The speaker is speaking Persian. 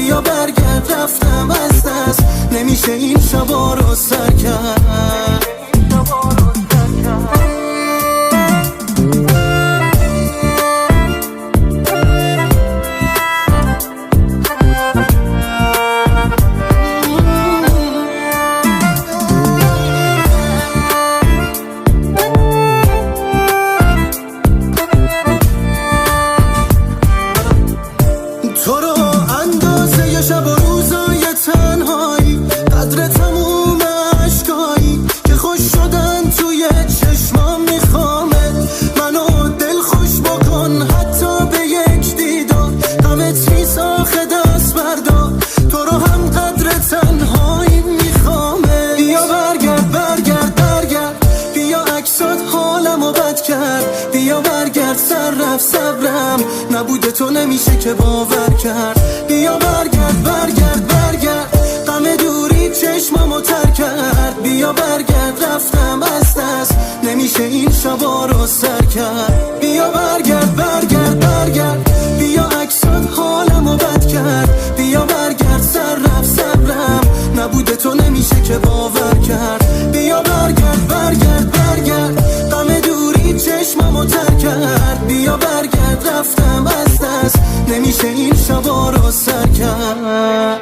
بیا برگرد رفتم از دست، نمیشه این شبا رو سر کرد. تو رو اندازه ی شب و روزای تنهایی، قدر تموم عشقایی که خوش شدن توی چشمام. میخوامت منو دل خوش بکن حتی به یک دیدار، غمت نیست آخه دست بردار، تو رو هم قدر تنهایی میخوامت. بیا برگرد برگرد برگرد، بیا عکسات حالمو بد کرد، بیا برگرد سر رفت صبرم نبوده تو نمیشه که باور کرد. بیا برگرد برگرد برگرد، غم دوری چشممو تر کرد، بیا برگرد رفتم از دست، نمیشه این شبا رو سر کرد. بیا برگرد برگرد برگرد، بیا عکسات حالمو بد کرد، بیا برگرد سر رفت صبرم نبوده تو نمیشه که باور کرد. بیا برگرد برگرد برگرد، غم دوری چشممو تر کرد، بیا برگرد رفتم از دست، نمیشه این شبا رو سر کرد.